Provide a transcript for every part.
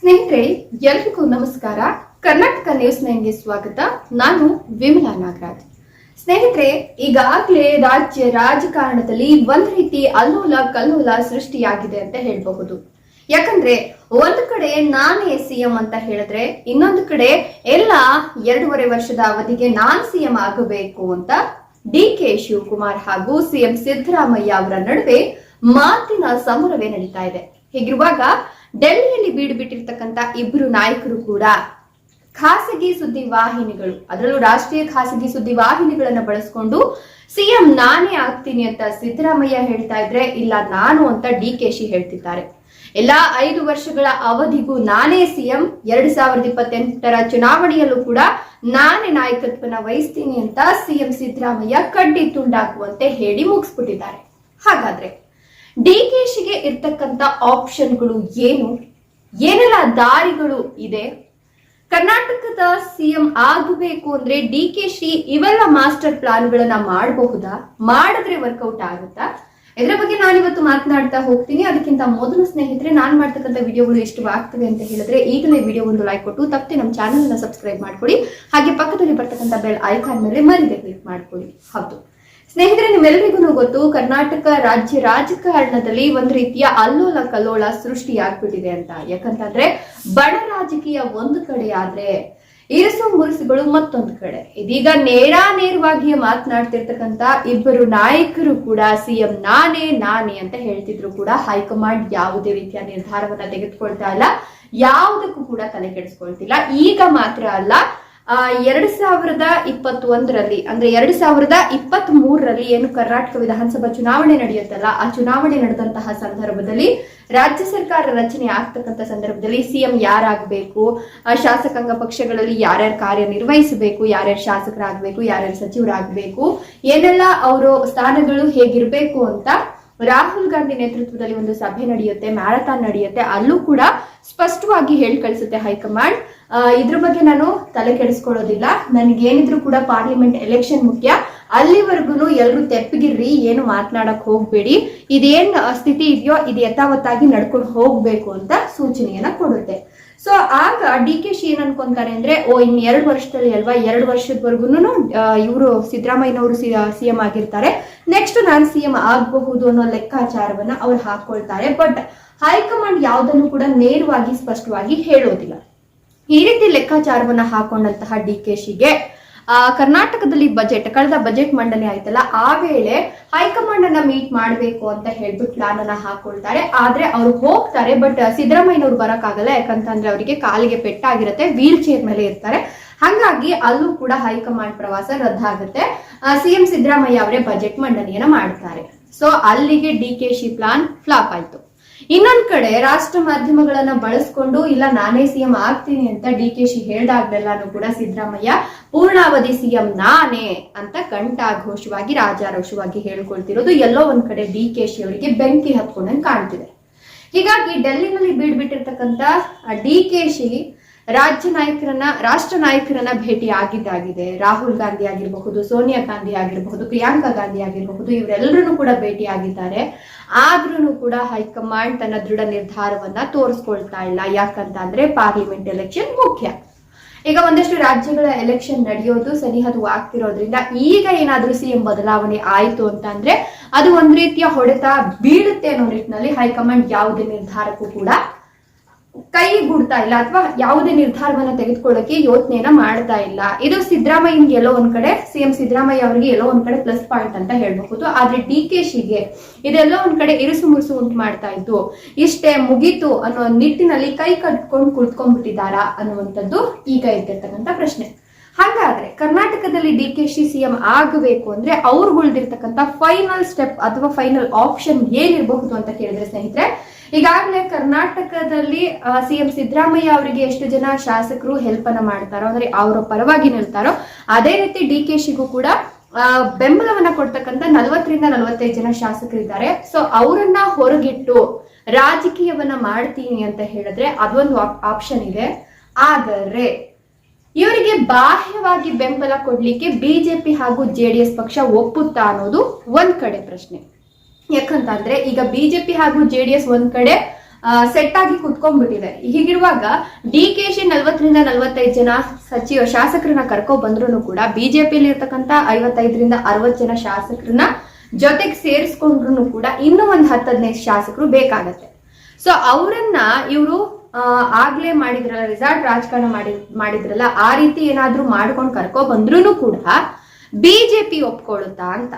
ಸ್ನೇಹಿತರೆ, ಎಲ್ರಿಗೂ ನಮಸ್ಕಾರ. ಕರ್ನಾಟಕ ನ್ಯೂಸ್ 9ಗೆ ಸ್ವಾಗತ. ನಾನು ವಿಮಲಾ ನಾಗರಾಜ್. ಸ್ನೇಹಿತರೆ, ಈಗಾಗಲೇ ರಾಜ್ಯ ರಾಜಕಾರಣದಲ್ಲಿ ಒಂದ್ ರೀತಿ ಅಲ್ಲೋಲ ಕಲ್ಲೋಲ ಸೃಷ್ಟಿಯಾಗಿದೆ ಅಂತ ಹೇಳಬಹುದು. ಯಾಕಂದ್ರೆ ಒಂದು ಕಡೆ ನಾನೇ ಸಿಎಂ ಅಂತ ಹೇಳಿದ್ರೆ, ಇನ್ನೊಂದು ಕಡೆ ಎಲ್ಲ 2.5 ವರ್ಷದ ಅವಧಿಗೆ ನಾನ್ ಸಿಎಂ ಆಗಬೇಕು ಅಂತ ಡಿಕೆ ಶಿವಕುಮಾರ್ ಹಾಗೂ ಸಿಎಂ ಸಿದ್ದರಾಮಯ್ಯ ಅವರ ನಡುವೆ ಮಾತಿನ ಸಮರವೇ ನಡೀತಾ ಇದೆ. ಹೀಗಿರುವಾಗ ಡೆಲ್ಲಿಯಲ್ಲಿ ಬೀಡು ಬಿಟ್ಟಿರ್ತಕ್ಕಂಥ ಇಬ್ಬರು ನಾಯಕರು ಕೂಡ ಖಾಸಗಿ ಸುದ್ದಿ ವಾಹಿನಿಗಳು, ಅದರಲ್ಲೂ ರಾಷ್ಟ್ರೀಯ ಖಾಸಗಿ ಸುದ್ದಿ ವಾಹಿನಿಗಳನ್ನ ಬಳಸಿಕೊಂಡು ಸಿಎಂ ನಾನೇ ಆಗ್ತೀನಿ ಅಂತ ಸಿದ್ದರಾಮಯ್ಯ ಹೇಳ್ತಾ ಇದ್ರೆ, ಇಲ್ಲ ನಾನು ಅಂತ ಡಿಕೆಶಿ ಹೇಳ್ತಿದ್ದಾರೆ. ಎಲ್ಲಾ 5 ವರ್ಷಗಳ ಅವಧಿಗೂ ನಾನೇ ಸಿಎಂ, 2028ರ ಚುನಾವಣೆಯಲ್ಲೂ ಕೂಡ ನಾನೇ ನಾಯಕತ್ವನ ವಹಿಸ್ತೀನಿ ಅಂತ ಸಿಎಂ ಸಿದ್ದರಾಮಯ್ಯ ಕಡ್ಡಿ ತುಂಡಾಕುವಂತೆ ಹೇಳಿ ಮುಗಿಸ್ಬಿಟ್ಟಿದ್ದಾರೆ. ಹಾಗಾದ್ರೆ ಡಿಕೆಶಿಗೆ ಇರ್ತಕ್ಕಂಥ ಆಪ್ಷನ್ಗಳು ಏನು, ಏನೆಲ್ಲ ದಾರಿಗಳು ಇದೆ? ಕರ್ನಾಟಕದ ಸಿಎಂ ಆಗಬೇಕು ಅಂದ್ರೆ ಡಿಕೆಶಿ ಇವೆಲ್ಲ ಮಾಸ್ಟರ್ ಪ್ಲಾನ್ಗಳನ್ನ ಮಾಡಬಹುದಾ? ಮಾಡಿದ್ರೆ ವರ್ಕೌಟ್ ಆಗುತ್ತಾ? ಇದರ ಬಗ್ಗೆ ನಾನಿವತ್ತು ಮಾತನಾಡ್ತಾ ಹೋಗ್ತೀನಿ. ಅದಕ್ಕಿಂತ ಮೊದಲು ಸ್ನೇಹಿತರೆ, ನಾನು ಮಾಡ್ತಕ್ಕಂಥ ವಿಡಿಯೋಗಳು ಇಷ್ಟವಾಗ್ತವೆ ಅಂತ ಹೇಳಿದ್ರೆ ಈಗಲೇ ವಿಡಿಯೋ ಒಂದು ಲೈಕ್ ಕೊಟ್ಟು ತಪ್ಪದೆ ನಮ್ಮ ಚಾನೆಲ್ ಅನ್ನ ಸಬ್ಸ್ಕ್ರೈಬ್ ಮಾಡ್ಕೊಳ್ಳಿ. ಹಾಗೆ ಪಕ್ಕದಲ್ಲಿ ಬರ್ತಕ್ಕಂಥ ಬೆಲ್ ಐಕಾನ್ ಮೇಲೆ ಮರಿದೆ ಕ್ಲಿಕ್ ಮಾಡ್ಕೊಳ್ಳಿ. ಹೌದು ಸ್ನೇಹಿತರೆ, ನಿಮ್ಮೆಲ್ಲರಿಗೂ ಗೊತ್ತು, ಕರ್ನಾಟಕ ರಾಜ್ಯ ರಾಜಕಾರಣದಲ್ಲಿ ಒಂದ್ ರೀತಿಯ ಅಲ್ಲೋಲ ಕಲ್ಲೋಲ ಸೃಷ್ಟಿಯಾಗ್ಬಿಟ್ಟಿದೆ ಅಂತ. ಯಾಕಂತಂದ್ರೆ ಬಡ ರಾಜಕೀಯ ಒಂದು ಕಡೆ ಆದ್ರೆ ಇರಿಸು ಮುರಿಸುಗಳು ಮತ್ತೊಂದು ಕಡೆ. ಇದೀಗ ನೇರವಾಗಿ ಮಾತನಾಡ್ತಿರ್ತಕ್ಕಂಥ ಇಬ್ಬರು ನಾಯಕರು ಕೂಡ ಸಿಎಂ ನಾನೇ ಅಂತ ಹೇಳ್ತಿದ್ರು ಕೂಡ ಹೈಕಮಾಂಡ್ ಯಾವುದೇ ರೀತಿಯ ನಿರ್ಧಾರವನ್ನ ತೆಗೆದುಕೊಳ್ತಾ ಇಲ್ಲ, ಯಾವುದಕ್ಕೂ ಕೂಡ ತಲೆ ಕೆಡಿಸ್ಕೊಳ್ತಿಲ್ಲ. ಈಗ ಮಾತ್ರ ಅಲ್ಲ, 2021ರಲ್ಲಿ ಅಂದ್ರೆ 2023ರಲ್ಲಿ ಏನು ಕರ್ನಾಟಕ ವಿಧಾನಸಭಾ ಚುನಾವಣೆ ನಡೆಯುತ್ತಲ್ಲ, ಆ ಚುನಾವಣೆ ನಡೆದಂತಹ ಸಂದರ್ಭದಲ್ಲಿ ರಾಜ್ಯ ಸರ್ಕಾರ ರಚನೆ ಆಗ್ತಕ್ಕಂಥ ಸಂದರ್ಭದಲ್ಲಿ ಸಿಎಂ ಯಾರಾಗಬೇಕು, ಶಾಸಕಾಂಗ ಪಕ್ಷಗಳಲ್ಲಿ ಯಾರ್ಯಾರು ಕಾರ್ಯನಿರ್ವಹಿಸಬೇಕು, ಯಾರ್ಯಾರು ಶಾಸಕರಾಗಬೇಕು, ಯಾರ್ಯಾರು ಸಚಿವರಾಗಬೇಕು, ಏನೆಲ್ಲ ಅವರು ಸ್ಥಾನಗಳು ಹೇಗಿರ್ಬೇಕು ಅಂತ ರಾಹುಲ್ ಗಾಂಧಿ ನೇತೃತ್ವದಲ್ಲಿ ಒಂದು ಸಭೆ ನಡೆಯುತ್ತೆ, ಮ್ಯಾರಥಾನ್ ನಡೆಯುತ್ತೆ. ಅಲ್ಲೂ ಕೂಡ ಸ್ಪಷ್ಟವಾಗಿ ಹೇಳಿ ಕಳಿಸುತ್ತೆ ಹೈಕಮಾಂಡ್. ಇದ್ರ ಬಗ್ಗೆ ನಾನು ತಲೆ ಕೆಡಿಸ್ಕೊಳ್ಳೋದಿಲ್ಲ, ನನಗೇನಿದ್ರು ಕೂಡ ಪಾರ್ಲಿಮೆಂಟ್ ಎಲೆಕ್ಷನ್ ಮುಖ್ಯ, ಅಲ್ಲಿವರೆಗೂ ಎಲ್ಲರೂ ತೆಪ್ಪಗಿರ್ರಿ, ಏನು ಮಾತನಾಡಕ್ ಹೋಗ್ಬೇಡಿ, ಇದೇನ್ ಸ್ಥಿತಿ ಇದೆಯೋ ಇದು ಯಥಾವತ್ತಾಗಿ ನಡ್ಕೊಂಡು ಹೋಗ್ಬೇಕು ಅಂತ ಸೂಚನೆಯನ್ನ ಕೊಡುತ್ತೆ. ಸೊ ಆಗ ಡಿಕೆಶಿ ಏನ್ ಅನ್ಕೊಂತಾರೆ ಅಂದ್ರೆ, ಇನ್ 2 ವರ್ಷದಲ್ಲಿ ಅಲ್ವಾ, 2 ವರ್ಷದವರೆಗೂ ಇವರು ಸಿದ್ದರಾಮಯ್ಯನವರು ಸಿಎಂ ಆಗಿರ್ತಾರೆ, ನೆಕ್ಸ್ಟ್ ನಾನು ಸಿಎಂ ಆಗಬಹುದು ಅನ್ನೋ ಲೆಕ್ಕಾಚಾರವನ್ನ ಅವ್ರು ಹಾಕೊಳ್ತಾರೆ. ಬಟ್ ಹೈಕಮಾಂಡ್ ಯಾವುದನ್ನು ಕೂಡ ನೇರವಾಗಿ ಸ್ಪಷ್ಟವಾಗಿ ಹೇಳೋದಿಲ್ಲ. ಈ ರೀತಿ ಲೆಕ್ಕಾಚಾರವನ್ನ ಹಾಕೊಂಡಂತಹ ಡಿಕೆಶಿಗೆ ಕರ್ನಾಟಕದಲ್ಲಿ ಕಳೆದ ಬಜೆಟ್ ಮಂಡನೆ ಆಯ್ತಲ್ಲ, ಆ ವೇಳೆ ಹೈಕಮಾಂಡ್ ಅನ್ನ ಮೀಟ್ ಮಾಡಬೇಕು ಅಂತ ಹೇಳ್ಬಿಟ್ಟು ಪ್ಲಾನ್ ಅನ್ನ ಹಾಕೊಳ್ತಾರೆ. ಆದ್ರೆ ಅವ್ರು ಹೋಗ್ತಾರೆ, ಬಟ್ ಸಿದ್ದರಾಮಯ್ಯನವ್ರು ಬರಕ್ಕಾಗಲ್ಲ. ಯಾಕಂತಂದ್ರೆ ಅವರಿಗೆ ಕಾಲಿಗೆ ಪೆಟ್ಟಾಗಿರುತ್ತೆ, ವೀಲ್ ಚೇರ್ ಮೇಲೆ ಇರ್ತಾರೆ. ಹಾಗಾಗಿ ಅಲ್ಲೂ ಕೂಡ ಹೈಕಮಾಂಡ್ ಪ್ರವಾಸ ರದ್ದಾಗುತ್ತೆ. ಸಿಎಂ ಸಿದ್ದರಾಮಯ್ಯ ಅವರೇ ಬಜೆಟ್ ಮಂಡನೆಯನ್ನ ಮಾಡ್ತಾರೆ. ಸೊ ಅಲ್ಲಿಗೆ ಡಿಕೆಶಿ ಪ್ಲಾನ್ ಫ್ಲಾಪ್ ಆಯ್ತು. ಇನ್ನೊಂದ್ ಕಡೆ ರಾಷ್ಟ್ರ ಮಾಧ್ಯಮಗಳನ್ನ ಬಳಸ್ಕೊಂಡು ಇಲ್ಲ ನಾನೇ ಸಿಎಂ ಆಗ್ತೀನಿ ಅಂತ ಡಿಕೆಶಿ ಹೇಳ್ದಾಗ್ಲೆಲ್ಲಾನು ಕೂಡ ಸಿದ್ದರಾಮಯ್ಯ ಪೂರ್ಣಾವಧಿ ಸಿಎಂ ನಾನೇ ಅಂತ ಕಂಠಾಘೋಷವಾಗಿ ರಾಜಾರೋಷವಾಗಿ ಹೇಳ್ಕೊಳ್ತಿರೋದು ಎಲ್ಲೋ ಒಂದ್ ಕಡೆ ಡಿಕೆಶಿ ಅವರಿಗೆ ಬೆಂಕಿ ಹತ್ಕೊಂಡಂಗೆ ಕಾಣ್ತಿದೆ. ಹೀಗಾಗಿ ಡೆಲ್ಲಿನಲ್ಲಿ ಬೀಡ್ಬಿಟ್ಟಿರ್ತಕ್ಕಂಥ ಡಿಕೆಶಿ ರಾಷ್ಟ್ರ ನಾಯಕರನ್ನ ಭೇಟಿ ಆಗಿದ್ದಾಗಿದೆ. ರಾಹುಲ್ ಗಾಂಧಿ ಆಗಿರಬಹುದು, ಸೋನಿಯಾ ಗಾಂಧಿ ಆಗಿರಬಹುದು, ಪ್ರಿಯಾಂಕಾ ಗಾಂಧಿ ಆಗಿರಬಹುದು, ಇವರೆಲ್ಲರೂ ಕೂಡ ಭೇಟಿ ಆಗಿದ್ದಾರೆ. ಆದ್ರೂ ಕೂಡ ಹೈಕಮಾಂಡ್ ತನ್ನ ದೃಢ ನಿರ್ಧಾರವನ್ನ ತೋರಿಸ್ಕೊಳ್ತಾ ಇಲ್ಲ. ಯಾಕಂತ ಅಂದ್ರೆ ಪಾರ್ಲಿಮೆಂಟ್ ಎಲೆಕ್ಷನ್ ಮುಖ್ಯ. ಈಗ ಒಂದಷ್ಟು ರಾಜ್ಯಗಳ ಎಲೆಕ್ಷನ್ ನಡೆಯೋದು ಸನಿಹದವಾಗ್ತಿರೋದ್ರಿಂದ ಈಗ ಏನಾದ್ರೂ ಸಿಎಂ ಬದಲಾವಣೆ ಆಯ್ತು ಅಂತ ಅಂದ್ರೆ ಅದು ಒಂದ್ ರೀತಿಯ ಹೊಡೆತ ಬೀಳುತ್ತೆ ಅನ್ನೋ ನಿಟ್ಟಿನಲ್ಲಿ ಹೈಕಮಾಂಡ್ ಯಾವುದೇ ನಿರ್ಧಾರಕ್ಕೂ ಕೂಡ ಕೈಗೂಡ್ತಾ ಇಲ್ಲ, ಅಥವಾ ಯಾವುದೇ ನಿರ್ಧಾರವನ್ನ ತೆಗೆದುಕೊಳ್ಳಕ್ಕೆ ಯೋಚನೆಯನ್ನ ಮಾಡ್ತಾ ಇಲ್ಲ. ಇದು ಸಿದ್ದರಾಮಯ್ಯನಿಗೆ ಎಲ್ಲೋ ಒಂದ್ ಕಡೆ, ಸಿಎಂ ಸಿದ್ದರಾಮಯ್ಯ ಅವರಿಗೆ ಎಲ್ಲೋ ಒಂದ್ ಕಡೆ ಪ್ಲಸ್ ಪಾಯಿಂಟ್ ಅಂತ ಹೇಳ್ಬಹುದು. ಆದ್ರೆ ಡಿಕೆಶಿಗೆ ಇದೆಲ್ಲೋ ಒಂದ್ ಕಡೆ ಇರುಸು ಮುರುಸು ಉಂಟು ಮಾಡ್ತಾ ಇದ್ದು, ಇಷ್ಟೇ ಮುಗೀತು ಅನ್ನೋ ನಿಟ್ಟಿನಲ್ಲಿ ಕೈ ಕಟ್ಕೊಂಡು ಕುಳಿತುಕೊಂಡ್ಬಿಟ್ಟಿದ್ದಾರಾ ಅನ್ನುವಂಥದ್ದು ಈಗ ಇದ್ದಿರ್ತಕ್ಕಂಥ ಪ್ರಶ್ನೆ. ಹಾಗಾದ್ರೆ ಕರ್ನಾಟಕದಲ್ಲಿ ಡಿಕೆಶಿ ಸಿಎಂ ಆಗಬೇಕು ಅಂದ್ರೆ ಅವ್ರು ಉಳಿದಿರ್ತಕ್ಕಂಥ ಫೈನಲ್ ಸ್ಟೆಪ್ ಅಥವಾ ಫೈನಲ್ ಆಪ್ಷನ್ ಏನಿರಬಹುದು ಅಂತ ಕೇಳಿದ್ರೆ ಸ್ನೇಹಿತರೆ, ಈಗಾಗಲೇ ಕರ್ನಾಟಕದಲ್ಲಿ ಸಿಎಂ ಸಿದ್ದರಾಮಯ್ಯ ಅವರಿಗೆ ಎಷ್ಟು ಜನ ಶಾಸಕರು ಹೆಲ್ಪ್ ಅನ್ನ ಮಾಡ್ತಾರೋ, ಅಂದ್ರೆ ಅವರ ಪರವಾಗಿ ನಿಲ್ತಾರೋ, ಅದೇ ರೀತಿ ಡಿಕೆಶಿಗೂ ಕೂಡ ಬೆಂಬಲವನ್ನ ಕೊಡ್ತಕ್ಕಂಥ 40ರಿಂದ 45 ಜನ ಶಾಸಕರಿದ್ದಾರೆ. ಸೊ ಅವರನ್ನ ಹೊರಗಿಟ್ಟು ರಾಜಕೀಯವನ್ನ ಮಾಡ್ತೀನಿ ಅಂತ ಹೇಳಿದ್ರೆ ಅದೊಂದು ಆಪ್ಷನ್ ಇದೆ. ಆದರೆ ಇವರಿಗೆ ಬಾಹ್ಯವಾಗಿ ಬೆಂಬಲ ಕೊಡ್ಲಿಕ್ಕೆ ಬಿಜೆಪಿ ಹಾಗೂ ಜೆಡಿಎಸ್ ಪಕ್ಷ ಒಪ್ಪುತ್ತಾ ಅನ್ನೋದು ಒಂದ್ ಕಡೆ ಪ್ರಶ್ನೆ. ಯಾಕಂತಂದ್ರೆ ಈಗ ಬಿಜೆಪಿ ಹಾಗೂ ಜೆಡಿಎಸ್ ಒಂದ್ ಕಡೆ ಸೆಟ್ ಆಗಿ ಕುತ್ಕೊಂಡ್ಬಿಟ್ಟಿದೆ. ಹೀಗಿರುವಾಗ DKಶಿ 40ರಿಂದ 45 ಜನ ಶಾಸಕರನ್ನ ಕರ್ಕೊ ಬಂದ್ರು ಕೂಡ ಬಿಜೆಪಿಯಲ್ಲಿ ಇರ್ತಕ್ಕಂಥ 55ರಿಂದ 60 ಜನ ಶಾಸಕರನ್ನ ಜೊತೆಗೆ ಸೇರಿಸ್ಕೊಂಡ್ರು ಕೂಡ ಇನ್ನೂ ಒಂದು 10-15 ಶಾಸಕರು ಬೇಕಾಗತ್ತೆ. ಸೊ ಅವರನ್ನ ಇವರು ಆಗ್ಲೇ ಮಾಡಿದ್ರಲ್ಲ, ರೆಸಾರ್ಟ್ ರಾಜಕಾರಣ ಮಾಡಿದ್ರಲ್ಲ, ಆ ರೀತಿ ಏನಾದ್ರೂ ಮಾಡ್ಕೊಂಡು ಕರ್ಕೊ ಬಂದ್ರು ಕೂಡ ಬಿಜೆಪಿ ಒಪ್ಕೊಳ್ಳುತ್ತಾ ಅಂತ.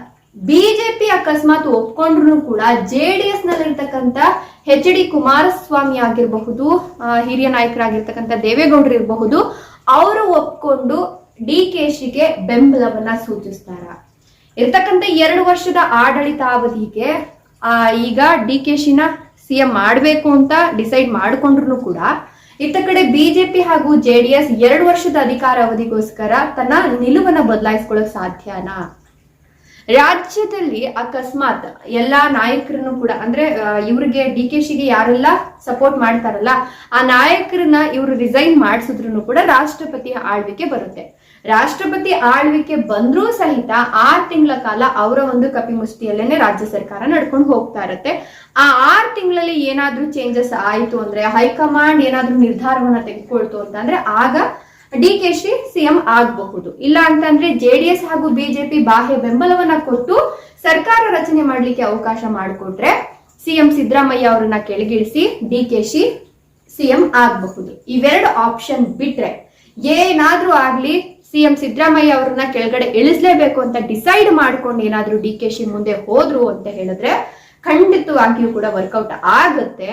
ಬಿಜೆಪಿ ಅಕಸ್ಮಾತ್ ಒಪ್ಕೊಂಡ್ರು ಕೂಡ JDS ನಲ್ಲಿರ್ತಕ್ಕಂಥ HD ಕುಮಾರಸ್ವಾಮಿ ಆಗಿರಬಹುದು, ಹಿರಿಯ ನಾಯಕರಾಗಿರ್ತಕ್ಕಂಥ ದೇವೇಗೌಡರು ಇರಬಹುದು, ಅವರು ಒಪ್ಕೊಂಡು DKಶಿಗೆ ಬೆಂಬಲವನ್ನ ಸೂಚಿಸ್ತಾರ. ಇರ್ತಕ್ಕಂಥ 2 ವರ್ಷದ ಆಡಳಿತಾವಧಿಗೆ ಈಗ DKಶಿನ CM ಮಾಡ್ಬೇಕು ಅಂತ ಡಿಸೈಡ್ ಮಾಡ್ಕೊಂಡ್ರು ಕೂಡ ಇತ್ತ ಕಡೆ ಬಿಜೆಪಿ ಹಾಗೂ JDS 2 ವರ್ಷದ ಅಧಿಕಾರ ಅವಧಿಗೋಸ್ಕರ ತನ್ನ ನಿಲುವನ್ನ ಬದಲಾಯಿಸ್ಕೊಳ್ಳೋಕ್ ಸಾಧ್ಯನಾ? ರಾಜ್ಯದಲ್ಲಿ ಅಕಸ್ಮಾತ್ ಎಲ್ಲಾ ನಾಯಕರನ್ನು ಕೂಡ ಅಂದ್ರೆ ಇವ್ರಿಗೆ DKಶಿಗೆ ಯಾರೆಲ್ಲ ಸಪೋರ್ಟ್ ಮಾಡ್ತಾರಲ್ಲ ಆ ನಾಯಕರನ್ನ ಇವರು ರಿಸೈನ್ ಮಾಡಿಸಿದ್ರು ಕೂಡ ರಾಷ್ಟ್ರಪತಿ ಆಳ್ವಿಕೆ ಬರುತ್ತೆ. ರಾಷ್ಟ್ರಪತಿ ಆಳ್ವಿಕೆ ಬಂದ್ರೂ ಸಹಿತ 6 ತಿಂಗಳ ಕಾಲ ಅವರ ಒಂದು ಕಪಿಮುಷ್ಟಿಯಲ್ಲೇನೆ ರಾಜ್ಯ ಸರ್ಕಾರ ನಡ್ಕೊಂಡು ಹೋಗ್ತಾ ಇರತ್ತೆ. ಆ 6 ತಿಂಗಳಲ್ಲಿ ಏನಾದ್ರೂ ಚೇಂಜಸ್ ಆಯ್ತು ಅಂದ್ರೆ, ಹೈಕಮಾಂಡ್ ಏನಾದ್ರೂ ನಿರ್ಧಾರವನ್ನ ತೆಗೆದುಕೊಳ್ತು ಅಂತಂದ್ರೆ ಆಗ DKಶಿ CM ಆಗಬಹುದು. ಇಲ್ಲ ಅಂತಂದ್ರೆ JDS ಹಾಗೂ ಬಿಜೆಪಿ ಬಾಹ್ಯ ಬೆಂಬಲವನ್ನ ಕೊಟ್ಟು ಸರ್ಕಾರ ರಚನೆ ಮಾಡ್ಲಿಕ್ಕೆ ಅವಕಾಶ ಮಾಡಿಕೊಟ್ರೆ CM ಸಿದ್ದರಾಮಯ್ಯ ಅವರನ್ನ ಕೆಳಗಿಳಿಸಿ DKಶಿ CM ಆಗಬಹುದು. ಇವೆರಡು ಆಪ್ಷನ್ ಬಿಟ್ರೆ ಏನಾದ್ರೂ ಆಗ್ಲಿ CM ಸಿದ್ದರಾಮಯ್ಯ ಅವರನ್ನ ಕೆಳಗಡೆ ಇಳಿಸ್ಲೇಬೇಕು ಅಂತ ಡಿಸೈಡ್ ಮಾಡ್ಕೊಂಡು ಏನಾದ್ರೂ DKಶಿ ಮುಂದೆ ಹೋದ್ರು ಅಂತ ಹೇಳಿದ್ರೆ ಖಂಡಿತವಾಗಿಯೂ ಕೂಡ ವರ್ಕೌಟ್ ಆಗುತ್ತೆ.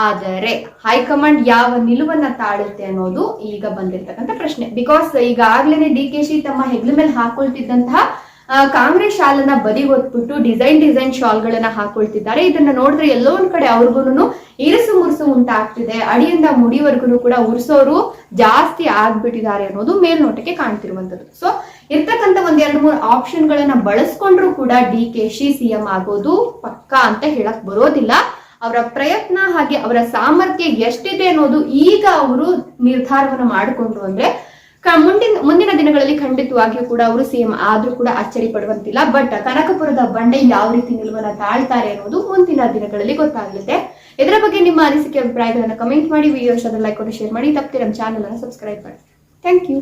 ಆದರೆ ಹೈಕಮಾಂಡ್ ಯಾವ ನಿಲುವನ್ನ ತಾಳುತ್ತೆ ಅನ್ನೋದು ಈಗ ಬಂದಿರ್ತಕ್ಕಂಥ ಪ್ರಶ್ನೆ. ಬಿಕಾಸ್ ಈಗಾಗ್ಲೇನೆ DKಶಿ ತಮ್ಮ ಹೆಗ್ಲ ಮೇಲೆ ಹಾಕೊಳ್ತಿದ್ದಂತಹ ಕಾಂಗ್ರೆಸ್ ಶಾಲನ್ನ ಬದಿಗೊತ್ಬಿಟ್ಟು ಡಿಸೈನ್ ಶಾಲ್ಗಳನ್ನ ಹಾಕೊಳ್ತಿದ್ದಾರೆ. ಇದನ್ನ ನೋಡಿದ್ರೆ ಎಲ್ಲೋ ಒಂದ್ ಕಡೆ ಅವ್ರಿಗೂ ಇರಿಸು ಮುರುಸು ಉಂಟಾಗ್ತಿದೆ. ಅಡಿಯಿಂದ ಮುಡಿವರೆಗೂ ಕೂಡ ಉರ್ಸೋರು ಜಾಸ್ತಿ ಆಗ್ಬಿಟ್ಟಿದ್ದಾರೆ ಅನ್ನೋದು ಮೇಲ್ನೋಟಕ್ಕೆ ಕಾಣ್ತಿರುವಂತದ್ದು. ಸೊ ಇರ್ತಕ್ಕಂಥ 1-2-3 ಆಪ್ಷನ್ ಗಳನ್ನ ಬಳಸ್ಕೊಂಡ್ರು ಕೂಡ DKಶಿ CM ಆಗೋದು ಪಕ್ಕಾ ಅಂತ ಹೇಳಕ್ ಬರೋದಿಲ್ಲ. ಅವರ ಪ್ರಯತ್ನ ಹಾಗೆ ಅವರ ಸಾಮರ್ಥ್ಯ ಎಷ್ಟಿದೆ ಅನ್ನೋದು ಈಗ ಅವರು ನಿರ್ಧಾರವನ್ನ ಮಾಡಿಕೊಂಡ್ರು ಅಂದ್ರೆ ಮುಂದಿನ ದಿನಗಳಲ್ಲಿ ಖಂಡಿತವಾಗಿಯೂ ಕೂಡ ಅವರು CM ಆದ್ರೂ ಕೂಡ ಅಚ್ಚರಿ ಪಡುವಂತಿಲ್ಲ. ಬಟ್ ಕನಕಪುರದ ಬಂಡೆ ಯಾವ ರೀತಿ ನಿಲುವನ್ನ ತಾಳ್ತಾರೆ ಅನ್ನೋದು ಮುಂದಿನ ದಿನಗಳಲ್ಲಿ ಗೊತ್ತಾಗಲಿದೆ. ಇದರ ಬಗ್ಗೆ ನಿಮ್ಮ ಅನಿಸಿಕೆ ಅಭಿಪ್ರಾಯಗಳನ್ನ ಕಮೆಂಟ್ ಮಾಡಿ, ವಿಡಿಯೋ ಲೈಕ್ ಕೊಟ್ಟು ಶೇರ್ ಮಾಡಿ, ತಪ್ಪದೆ ನಮ್ಮ ಚಾನಲ್ ಅನ್ನು ಸಬ್ಸ್ಕ್ರೈಬ್ ಮಾಡಿ. Thank you.